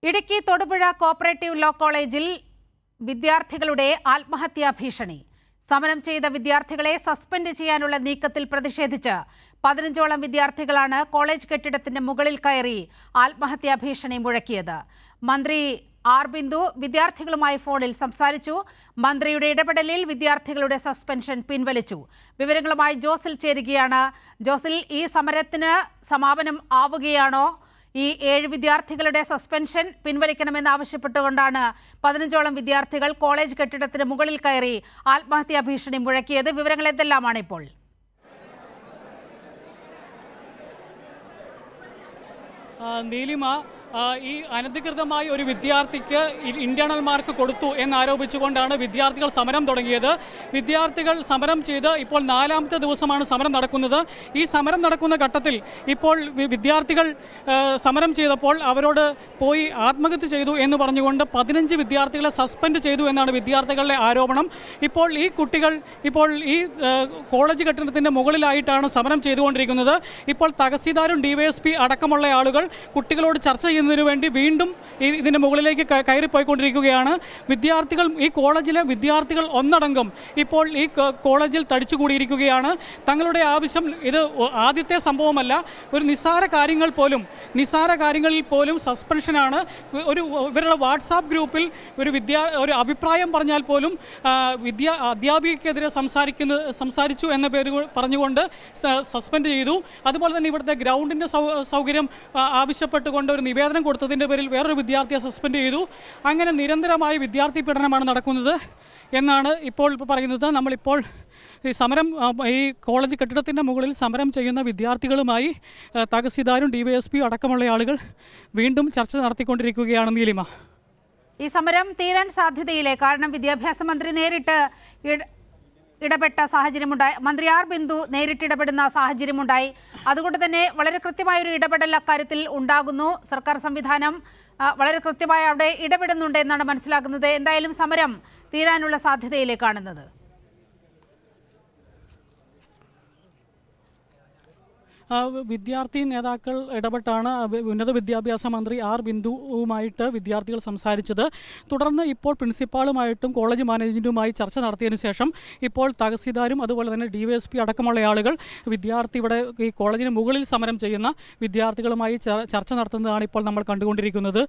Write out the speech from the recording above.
Idukki Thodupuzha cooperative law കോളേജിൽ വിദ്യാർത്ഥികളുടെ ആത്മഹത്യാ ഭീഷണി. സമരം ചെയ്ത വിദ്യാർത്ഥികളെ സസ്പെൻഡ് ചെയ്യാനുള്ള നീക്കത്തിൽ പ്രതിഷേധിച്ച് 15ഓളം വിദ്യാർത്ഥികളാണ് കോളേജ് കെട്ടിടത്തിന്റെ മുകളിൽ കയറി ആത്മഹത്യാ ഭീഷണി മുഴക്കിയത്. മന്ത്രി ആർ ബിന്ദു വിദ്യാർത്ഥികളുമായി ഫോണിൽ സംസാരിച്ചു. മന്ത്രിയുടെ ഇടപെടലിൽ വിദ്യാർത്ഥികളുടെ സസ്പെൻഷൻ പിൻവലിച്ചു. വിവരങ്ങളുമായി ജോസിൽ ചേരുകയാണ്. ജോസിൽ, ഈ സമരത്തിന് സമാപനം ആവുകയാണോ? ഈ 7 വിദ്യാർത്ഥികളുടെ സസ്പെൻഷൻ പിൻവലിക്കണമെന്നാവശ്യപ്പെട്ടുകൊണ്ടാണ് 15ഓളം വിദ്യാർത്ഥികൾ കോളേജ് കെട്ടിടത്തിന് മുകളിൽ കയറി ആത്മഹത്യാ ഭീഷണി മുഴക്കിയത്. വിവരങ്ങൾ എന്തെല്ലാമാണ് ഇപ്പോൾ? നീലിമ, ഈ അനധികൃതമായി ഒരു വിദ്യാർത്ഥിക്ക് ഇന്റേണൽ മാർക്ക് കൊടുത്തു എന്നാരോപിച്ചുകൊണ്ടാണ് വിദ്യാർത്ഥികൾ സമരം തുടങ്ങിയത്. വിദ്യാർത്ഥികൾ സമരം ചെയ്ത് ഇപ്പോൾ 4ാമത്തെ ദിവസമാണ് സമരം നടക്കുന്നത്. ഈ സമരം നടക്കുന്ന ഘട്ടത്തിൽ ഇപ്പോൾ വിദ്യാർത്ഥികൾ സമരം ചെയ്തപ്പോൾ അവരോട് പോയി ആത്മഹത്യ ചെയ്തു എന്ന് പറഞ്ഞുകൊണ്ട് 15 വിദ്യാർത്ഥികളെ സസ്പെൻഡ് ചെയ്തു എന്നാണ് വിദ്യാർത്ഥികളുടെ ആരോപണം. ഇപ്പോൾ ഈ കുട്ടികൾ ഈ കോളേജ് കെട്ടിടത്തിൻ്റെ മുകളിലായിട്ടാണ് സമരം ചെയ്തുകൊണ്ടിരിക്കുന്നത്. ഇപ്പോൾ തഹസീൽദാരും DYSP അടക്കമുള്ള ആളുകൾ കുട്ടികളോട് ചർച്ച ചെയ്യുന്നതിന് വേണ്ടി വീണ്ടും ഇതിൻ്റെ മുകളിലേക്ക് കയറിപ്പോയിക്കൊണ്ടിരിക്കുകയാണ്. ഈ കോളേജിലെ വിദ്യാർത്ഥികൾ ഒന്നടങ്കം ഇപ്പോൾ ഈ കോളേജിൽ തടിച്ചുകൂടിയിരിക്കുകയാണ്. തങ്ങളുടെ ആവശ്യം ഇത് ആദ്യത്തെ സംഭവമല്ല. ഒരു നിസ്സാര കാര്യങ്ങളിൽ പോലും സസ്പെൻഷനാണ്. ഇവരുടെ വാട്സാപ്പ് ഗ്രൂപ്പിൽ ഒരു അഭിപ്രായം പറഞ്ഞാൽ പോലും അധ്യാപികയ്ക്കെതിരെ സംസാരിച്ചു എന്ന പേര് പറഞ്ഞുകൊണ്ട് സസ്പെൻഡ് ചെയ്തു. അതുപോലെ തന്നെ ഇവിടുത്തെ ഗ്രൗണ്ടിൻ്റെ സൗകര്യം ആവശ്യപ്പെട്ടുകൊണ്ട് ഒരു നിവേദനം കൊടുത്തതിൻ്റെ പേരിൽ വേറൊരു വിദ്യാർത്ഥിയെ സസ്പെൻഡ് ചെയ്തു. അങ്ങനെ നിരന്തരമായ വിദ്യാർത്ഥി പീഡനമാണ് നടക്കുന്നത് എന്നാണ് ഇപ്പോൾ പറയുന്നത്. നമ്മളിപ്പോൾ ഈ സമരം ഈ കോളേജ് കെട്ടിടത്തിൻ്റെ മുകളിൽ സമരം ചെയ്യുന്ന വിദ്യാർത്ഥികളുമായി തഹസീൽദാരും DYSP അടക്കമുള്ള ആളുകൾ വീണ്ടും ചർച്ച നടത്തിക്കൊണ്ടിരിക്കുകയാണ്. നീലിമ, ഈ സമരം തീരാൻ സാധ്യതയില്ലേ? കാരണം വിദ്യാഭ്യാസ മന്ത്രി നേരിട്ട് ഇടപെട്ട സാഹചര്യമുണ്ടായി, മന്ത്രി ആർ ബിന്ദു നേരിട്ടിടപെടുന്ന സാഹചര്യമുണ്ടായി. അതുകൊണ്ട് തന്നെ വളരെ കൃത്യമായൊരു ഇടപെടൽ അക്കാര്യത്തിൽ ഉണ്ടാകുന്നു. സർക്കാർ സംവിധാനം വളരെ കൃത്യമായി അവിടെ ഇടപെടുന്നുണ്ട് എന്നാണ് മനസ്സിലാക്കുന്നത്. എന്തായാലും സമരം തീരാനുള്ള സാധ്യതയിലേ കാണുന്നത്? വിദ്യാർത്ഥി നേതാക്കൾ ഇടപെട്ടാണ് ഉന്നത വിദ്യാഭ്യാസ മന്ത്രി ആർ ബിന്ദുവുമായിട്ട് വിദ്യാർത്ഥികൾ സംസാരിച്ചത്. തുടർന്ന് ഇപ്പോൾ പ്രിൻസിപ്പാളുമായിട്ടും കോളേജ് മാനേജ്മെൻറ്റുമായി ചർച്ച നടത്തിയതിനു ശേഷം ഇപ്പോൾ തഹസീൽദാരും അതുപോലെ തന്നെ DYSP അടക്കമുള്ള ആളുകൾ ഇവിടെ ഈ കോളേജിന് മുകളിൽ സമരം ചെയ്യുന്ന വിദ്യാർത്ഥികളുമായി ചർച്ച നടത്തുന്നതാണ് ഇപ്പോൾ നമ്മൾ കണ്ടുകൊണ്ടിരിക്കുന്നത്.